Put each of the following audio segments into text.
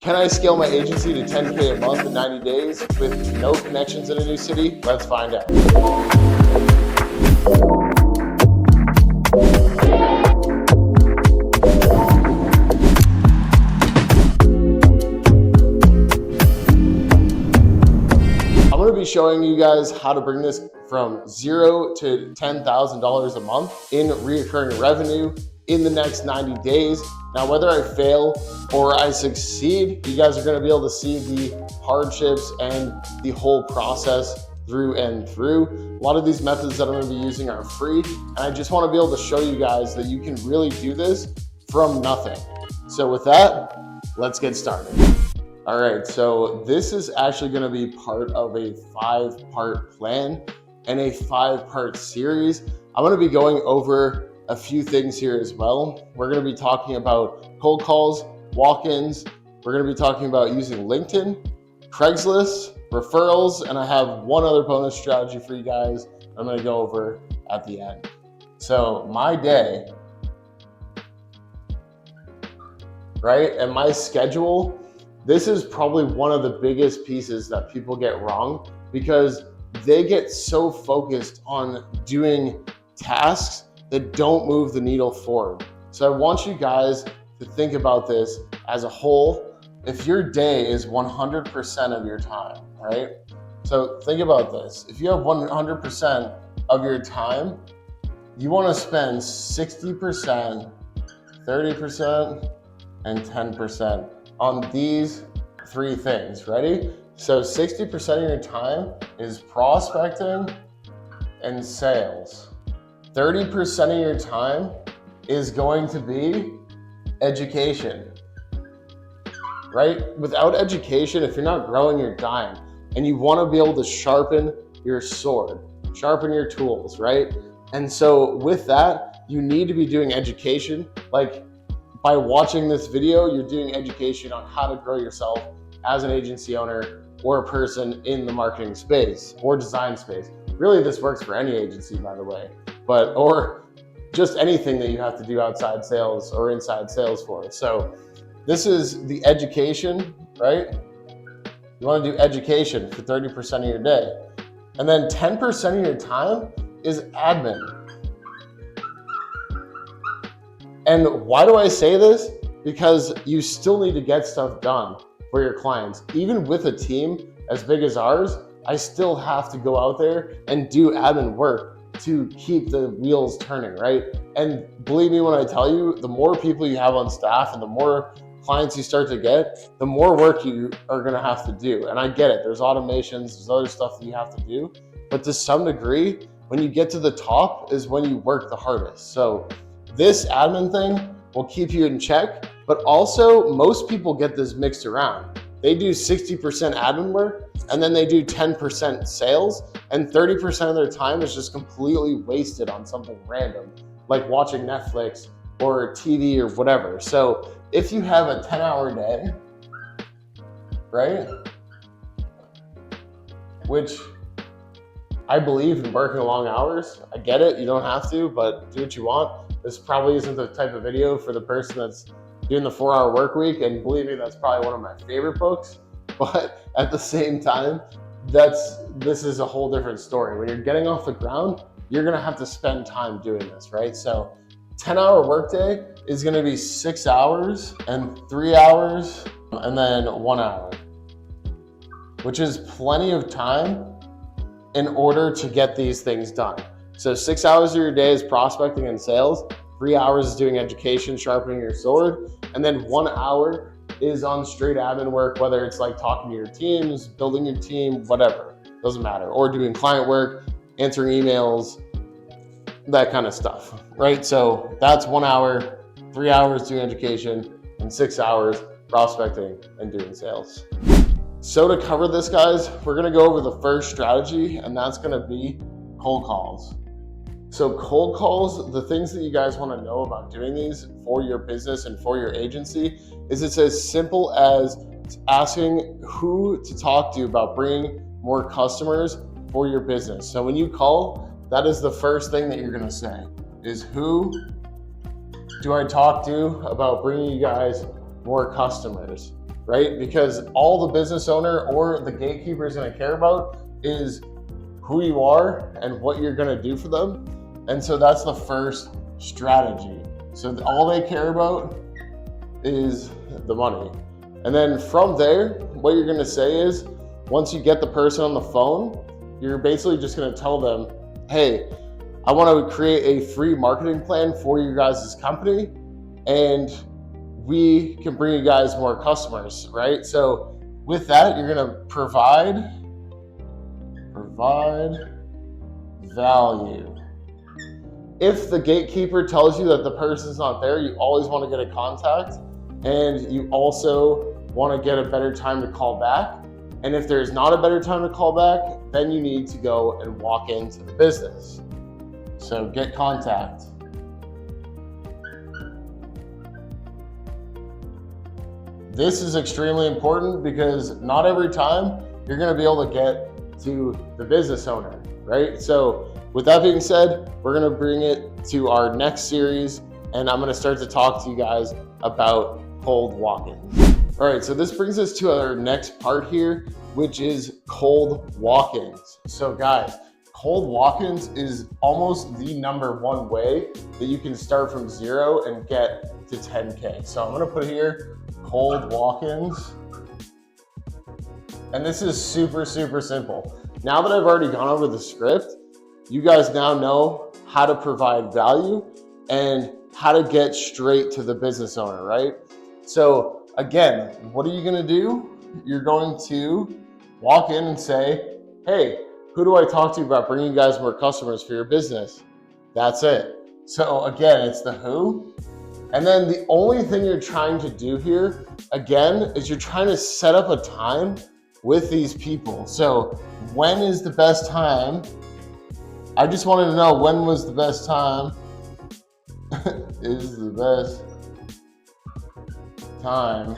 Can I scale my agency to 10K a month in 90 days with no connections in a new city? Let's find out. I'm going to be showing you guys how to bring this from $0 to $10,000 a month in recurring revenue in the next 90 days. Now, whether I fail or I succeed, you guys are going to be able to see the hardships and the whole process through and through. A lot of these methods that I'm going to be using are free, and I just want to be able to show you guys that you can really do this from nothing. So with that, let's get started. All right, so this is actually going to be part of a 5-part plan and a 5-part series. I'm going to be going over a few things here as well. We're going to be talking about cold calls, walk-ins. We're going to be talking about using LinkedIn, Craigslist, referrals, and I have one other bonus strategy for you guys I'm going to go over at the end. So my day, right, and my schedule, this is probably one of the biggest pieces that people get wrong because they get so focused on doing tasks that don't move the needle forward. So I want you guys to think about this as a whole. If your day is 100% of your time, right? So think about this. If you have 100% of your time, you want to spend 60%, 30%, and 10% on these 3 things. Ready? So 60% of your time is prospecting and sales. 30% of your time is going to be education, right? Without education, if you're not growing, you're dying. And you want to be able to sharpen your sword, sharpen your tools, right? And so with that, you need to be doing education. Like by watching this video, you're doing education on how to grow yourself as an agency owner or a person in the marketing space or design space. Really, this works for any agency, by the way. Or just anything that you have to do outside sales or inside sales for. So this is the education, right? You want to do education for 30% of your day. And then 10% of your time is admin. And why do I say this? Because you still need to get stuff done for your clients. Even with a team as big as ours, I still have to go out there and do admin work to keep the wheels turning, right? And believe me when I tell you, the more people you have on staff and the more clients you start to get, the more work you are gonna have to do. And I get it, there's automations, there's other stuff that you have to do, but to some degree, when you get to the top is when you work the hardest. So this admin thing will keep you in check, but also most people get this mixed around. They do 60% admin work and then they do 10% sales, and 30% of their time is just completely wasted on something random, like watching Netflix or TV or whatever. So if you have a 10-hour day, right? Which I believe in working long hours. I get it, you don't have to, but do what you want. This probably isn't the type of video for the person that's doing the 4-hour work week, and believe me, that's probably one of my favorite books. But at the same time, this is a whole different story. When you're getting off the ground, you're gonna have to spend time doing this, right? So 10-hour workday is gonna be 6 hours and 3 hours and then 1 hour, which is plenty of time in order to get these things done. So 6 hours of your day is prospecting and sales, 3 hours is doing education, sharpening your sword, and then 1 hour is on straight admin work, whether it's like talking to your teams, building your team, whatever, doesn't matter, or doing client work, answering emails, that kind of stuff, right? So that's 1 hour, 3 hours doing education, and 6 hours prospecting and doing sales. So to cover this, guys, we're gonna go over the first strategy, and that's gonna be cold calls. So cold calls, the things that you guys want to know about doing these for your business and for your agency is it's as simple as asking who to talk to about bringing more customers for your business. So when you call, that is the first thing that you're going to say is who do I talk to about bringing you guys more customers? right? Because all the business owner or the gatekeeper is going to care about is who you are and what you're going to do for them. And so that's the first strategy. So all they care about is the money. And then from there, what you're going to say is, once you get the person on the phone, you're basically just going to tell them, hey, I want to create a free marketing plan for you guys' company, and we can bring you guys more customers, right? So with that, you're going to provide value. If the gatekeeper tells you that the person's not there, you always want to get a contact, and you also want to get a better time to call back. And if there's not a better time to call back, then you need to go and walk into the business. So get contact. This is extremely important because not every time you're going to be able to get to the business owner, right? So with that being said, we're going to bring it to our next series, and I'm going to start to talk to you guys about cold walk-ins. All right, so this brings us to our next part here, which is cold walk-ins. So guys, cold walk-ins is almost the #1 way that you can start from 0 and get to 10K. So I'm gonna put here cold walk-ins. And this is super, super simple. Now that I've already gone over the script, you guys now know how to provide value and how to get straight to the business owner, right? So again, what are you gonna do? You're going to walk in and say, hey, who do I talk to about bringing you guys more customers for your business? That's it. So again, it's the who. And then the only thing you're trying to do here, again, is you're trying to set up a time with these people. So when is the best time? I just wanted to know, when was the best time? Is the best time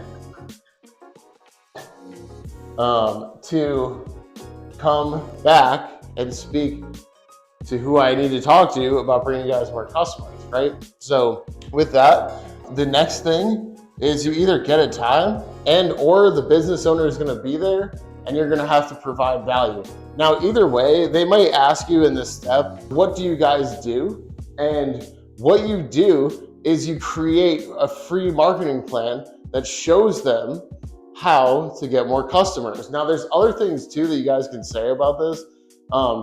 to come back and speak to who I need to talk to about bringing you guys more customers, right? So with that, the next thing is you either get a time and or the business owner is going to be there and you're going to have to provide value. Now, either way, they might ask you in this step, what do you guys do? And what you do is you create a free marketing plan that shows them how to get more customers. Now, there's other things too that you guys can say about this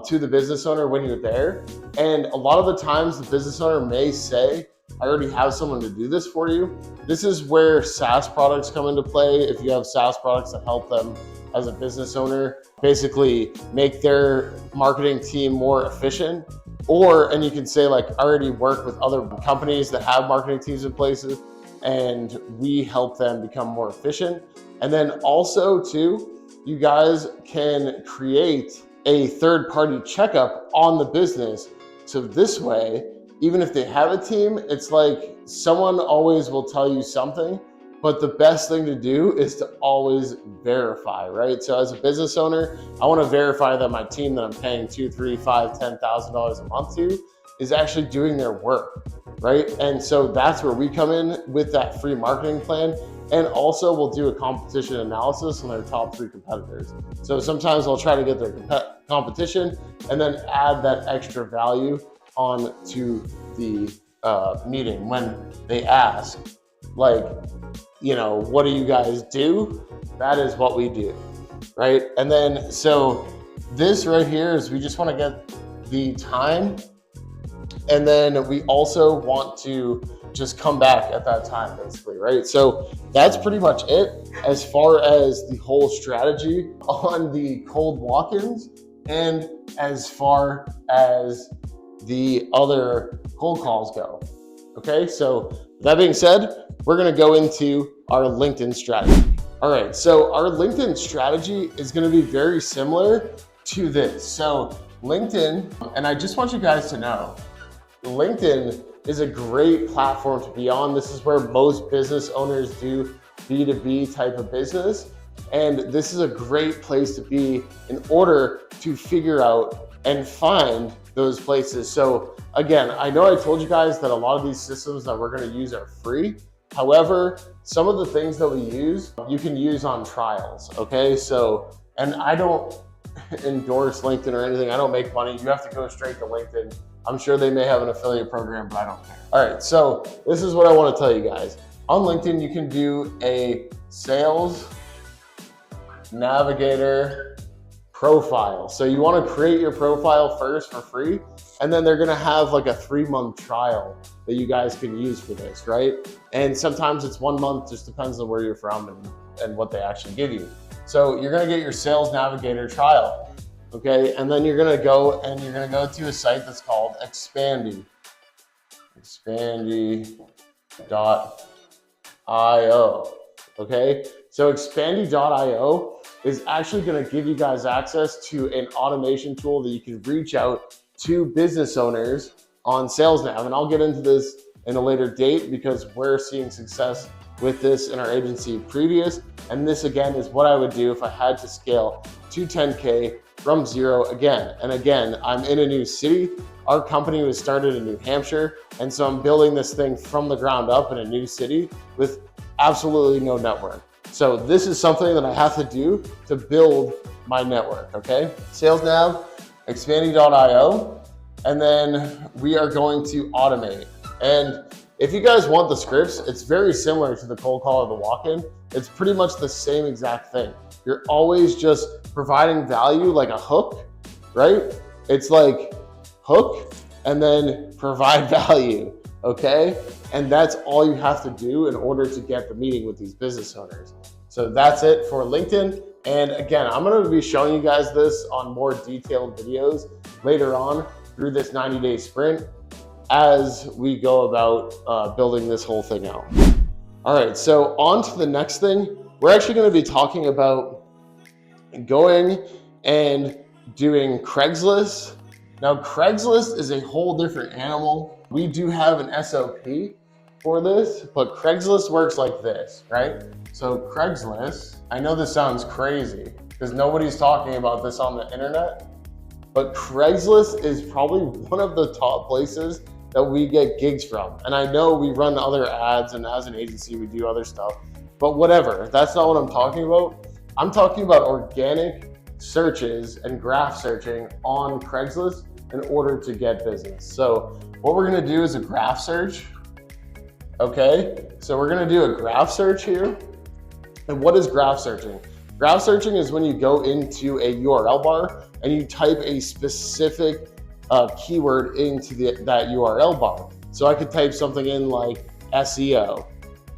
to the business owner when you're there. And a lot of the times the business owner may say, I already have someone to do this for you. This is where SaaS products come into play. If you have SaaS products that help them as a business owner, basically make their marketing team more efficient. And you can say, like, I already work with other companies that have marketing teams in places, and we help them become more efficient. And then also too, you guys can create a third-party checkup on the business. So this way, even if they have a team, it's like someone always will tell you something, but the best thing to do is to always verify, right? So as a business owner, I want to verify that my team that I'm paying $2,000, $3,000, $5,000, $10,000 a month to is actually doing their work, right? And so that's where we come in with that free marketing plan. And also we'll do a competition analysis on their top 3 competitors. So sometimes I'll try to get their competition and then add that extra value on to the meeting when they ask, like, you know, what do you guys do? That is what we do, right? And then, so this right here is we just want to get the time. And then we also want to just come back at that time, basically, right? So that's pretty much it as far as the whole strategy on the cold walk-ins and as far as the other cold calls go. Okay, so that being said, we're gonna go into our LinkedIn strategy. All right, so our LinkedIn strategy is gonna be very similar to this. So LinkedIn, and I just want you guys to know, LinkedIn is a great platform to be on. This is where most business owners do B2B type of business. And this is a great place to be in order to figure out and find those places. So again, I know I told you guys that a lot of these systems that we're going to use are free, However, some of the things that we use, you can use on trials, okay? So, and I don't endorse LinkedIn or anything. I don't make money. You have to go straight to LinkedIn. I'm sure they may have an affiliate program, but I don't care. All right, so this is what I want to tell you guys. On LinkedIn, you can do a sales navigator profile. So you want to create your profile first for free, and then they're going to have like a 3-month trial that you guys can use for this, right? And sometimes it's 1 month, just depends on where you're from and what they actually give you. So you're going to get your sales navigator trial, okay? And then you're going to go to a site that's called Expandy. Expandy.io, okay? So Expandy.io is actually going to give you guys access to an automation tool that you can reach out to business owners on SalesNav. And I'll get into this in a later date because we're seeing success with this in our agency previous. And this again is what I would do if I had to scale to 10K from zero again. And again, I'm in a new city. Our company was started in New Hampshire. And so I'm building this thing from the ground up in a new city with absolutely no network. So this is something that I have to do to build my network, okay? SalesNav, Expandy.io, and then we are going to automate. And if you guys want the scripts, it's very similar to the cold call or the walk-in. It's pretty much the same exact thing. You're always just providing value like a hook, right? It's like hook and then provide value, okay? And that's all you have to do in order to get the meeting with these business owners. So that's it for LinkedIn. And again, I'm going to be showing you guys this on more detailed videos later on through this 90-day sprint as we go about building this whole thing out. All right, so on to the next thing. We're actually going to be talking about going and doing Craigslist. Now, Craigslist is a whole different animal. We do have an SOP for this, but Craigslist works like this, right? So Craigslist, I know this sounds crazy because nobody's talking about this on the internet, but Craigslist is probably one of the top places that we get gigs from. And I know we run other ads, and as an agency, we do other stuff, but whatever, that's not what I'm talking about. I'm talking about organic searches and graph searching on Craigslist in order to get business. So what we're gonna do is a graph search, okay? So we're gonna do a graph search here. And what is graph searching? Graph searching is when you go into a URL bar and you type a specific keyword into that URL bar. So I could type something in like SEO,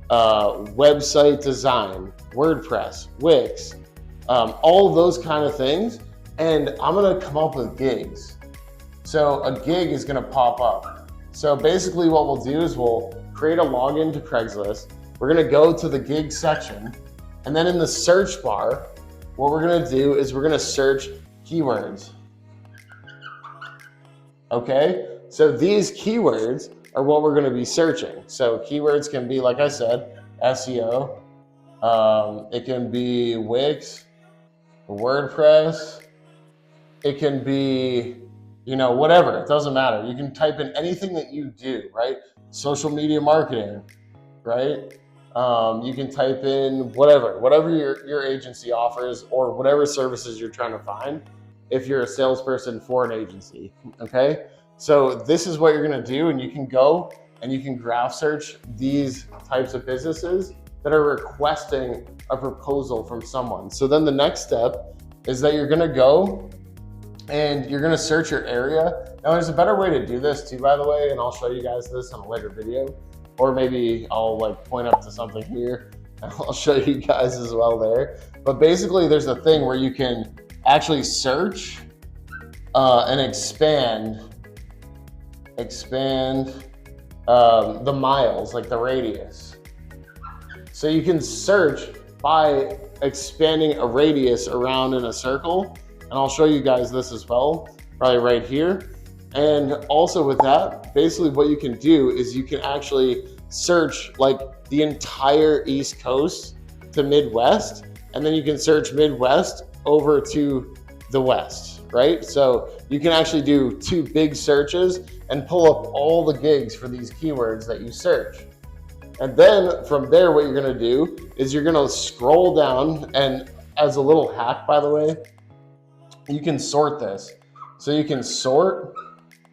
website design, WordPress, Wix, all of those kind of things. And I'm gonna come up with gigs. So a gig is gonna pop up. So basically what we'll do is we'll create a login to Craigslist. We're gonna go to the gig section. And then in the search bar, what we're gonna do is we're gonna search keywords. Okay, so these keywords are what we're gonna be searching. So keywords can be, like I said, SEO. It can be Wix, WordPress. It can be, you know, whatever, it doesn't matter. You can type in anything that you do, right? Social media marketing, right? You can type in whatever your agency offers or whatever services you're trying to find if you're a salesperson for an agency, okay? So this is what you're gonna do, and you can go and you can graph search these types of businesses that are requesting a proposal from someone. So then the next step is that you're gonna go and you're gonna search your area. Now there's a better way to do this too, by the way, and I'll show you guys this on a later video. Or maybe I'll like point up to something here and I'll show you guys as well there. But basically there's a thing where you can actually search and expand the miles, like the radius. So you can search by expanding a radius around in a circle. And I'll show you guys this as well, probably right here. And also with that, basically what you can do is you can actually search like the entire East Coast to Midwest, and then you can search Midwest over to the West, right? So you can actually do 2 big searches and pull up all the gigs for these keywords that you search. And then from there, what you're gonna do is you're gonna scroll down, and as a little hack, by the way, you can sort this. So you can sort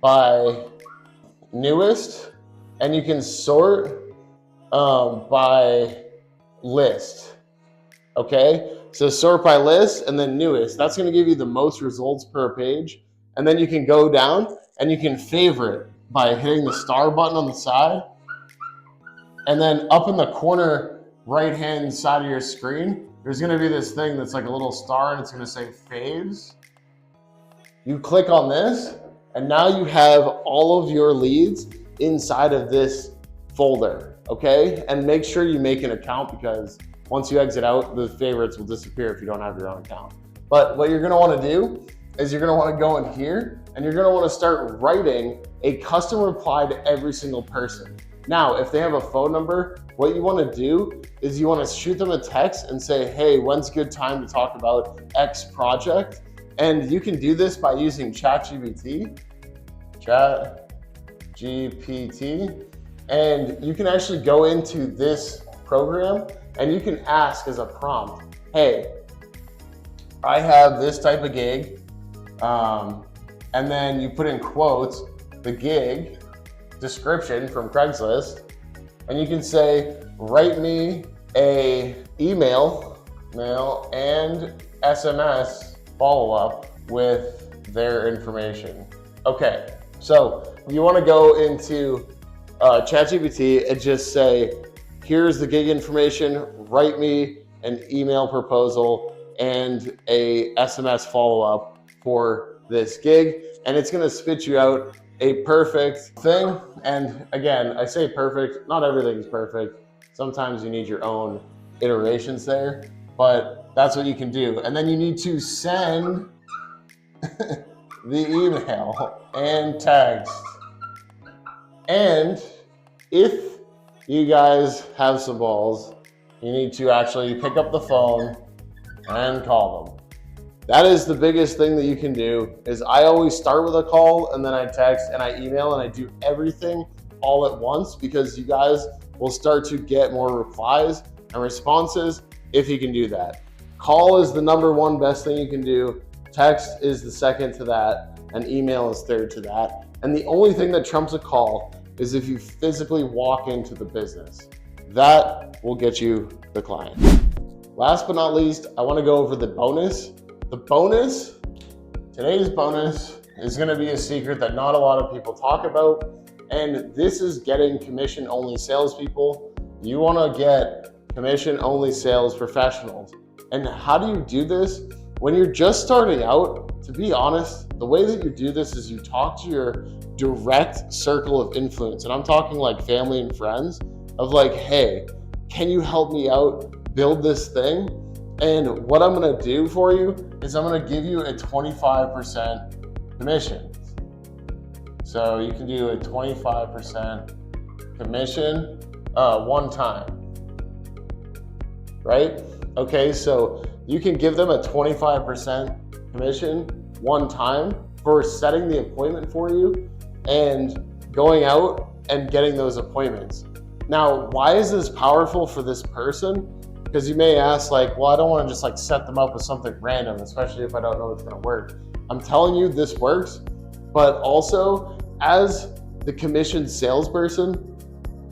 by newest, and you can sort by list. Okay, so sort by list and then newest. That's gonna give you the most results per page. And then you can go down and you can favorite by hitting the star button on the side. And then up in the corner right-hand side of your screen, there's gonna be this thing that's like a little star, and it's gonna say faves. You click on this, and now you have all of your leads inside of this folder, okay? And make sure you make an account, because once you exit out, the favorites will disappear if you don't have your own account. But what you're gonna wanna do is you're gonna wanna go in here, and you're gonna wanna start writing a custom reply to every single person. Now, if they have a phone number, what you wanna do is you wanna shoot them a text and say, hey, when's a good time to talk about X project? And you can do this by using ChatGPT, and you can actually go into this program and you can ask as a prompt, hey, I have this type of gig, and then you put in quotes, the gig description from Craigslist, and you can say, write me a email and SMS follow-up with their information. Okay, so you want to go into ChatGPT and just say, here's the gig information, write me an email proposal and a SMS follow-up for this gig, and it's going to spit you out a perfect thing. And again, I say perfect, not everything's perfect. Sometimes you need your own iterations there, but that's what you can do. And then you need to send the email and text. And if you guys have some balls, you need to actually pick up the phone and call them. That is the biggest thing that you can do. Is I always start with a call, and then I text and I email, and I do everything all at once, because you guys will start to get more replies and responses if you can do that. Call is the number one best thing you can do. Text is the second to that, and email is third to that. And the only thing that trumps a call is if you physically walk into the business. That will get you the client. Last but not least, I want to go over the bonus. Today's bonus is going to be a secret that not a lot of people talk about, and this is getting commission-only salespeople. You want to get commission-only sales professionals. And how do you do this? When you're just starting out, to be honest, the way that you do this is you talk to your direct circle of influence, and I'm talking like family and friends, of like, hey, can you help me out build this thing? And what I'm gonna do for you is I'm gonna give you a 25% commission. So you can do a 25% commission one time, right? Okay, so you can give them a 25% commission one time for setting the appointment for you and going out and getting those appointments. Now, why is this powerful for this person? Because you may ask, like, well, I don't want to just like set them up with something random, especially if I don't know it's going to work. I'm telling you this works, but also as the commissioned salesperson,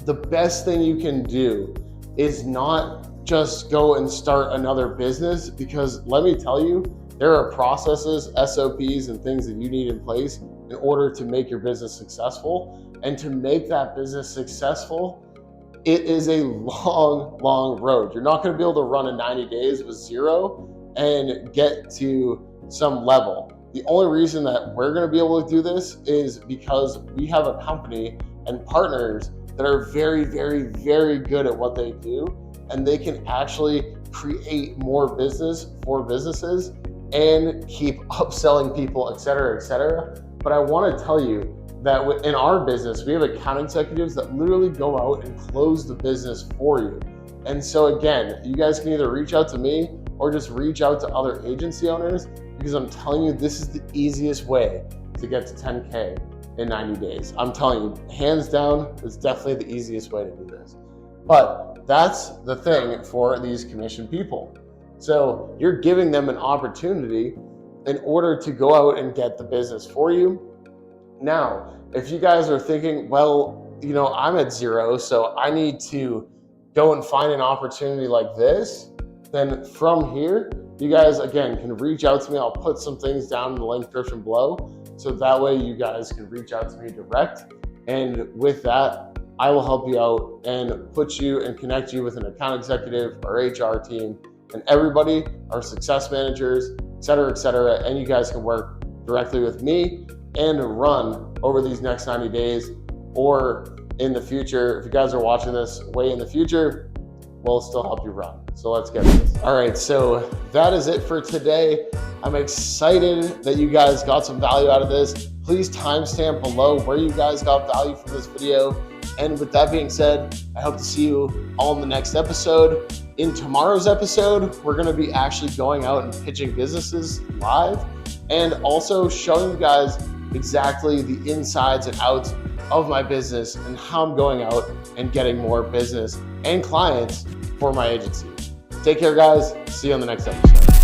the best thing you can do is not just go and start another business, because let me tell you, there are processes, SOPs, and things that you need in place in order to make your business successful. And to make that business successful, it is a long, long road. You're not going to be able to run in 90 days with zero and get to some level. The only reason that we're going to be able to do this is because we have a company and partners that are very, very, very good at what they do, and they can actually create more business for businesses and keep upselling people, et cetera, et cetera. But I want to tell you that in our business, we have account executives that literally go out and close the business for you. And so again, you guys can either reach out to me or just reach out to other agency owners, because I'm telling you, this is the easiest way to get to 10K in 90 days. I'm telling you, hands down, it's definitely the easiest way to do this. But that's the thing for these commission people. So you're giving them an opportunity in order to go out and get the business for you. Now, if you guys are thinking, well, I'm at zero, so I need to go and find an opportunity like this, then from here, you guys, again, can reach out to me. I'll put some things down in the link description below, so that way you guys can reach out to me direct. And with that, I will help you out and put you and connect you with an account executive, our HR team, and everybody, our success managers, et cetera, and you guys can work directly with me and run over these next 90 days or in the future. If you guys are watching this way in the future, we'll still help you run. So let's get this. All right, so that is it for today. I'm excited that you guys got some value out of this. Please timestamp below where you guys got value from this video. And with that being said, I hope to see you all in the next episode. In tomorrow's episode, we're going to be actually going out and pitching businesses live and also showing you guys exactly the insides and outs of my business and how I'm going out and getting more business and clients for my agency. Take care, guys. See you on the next episode.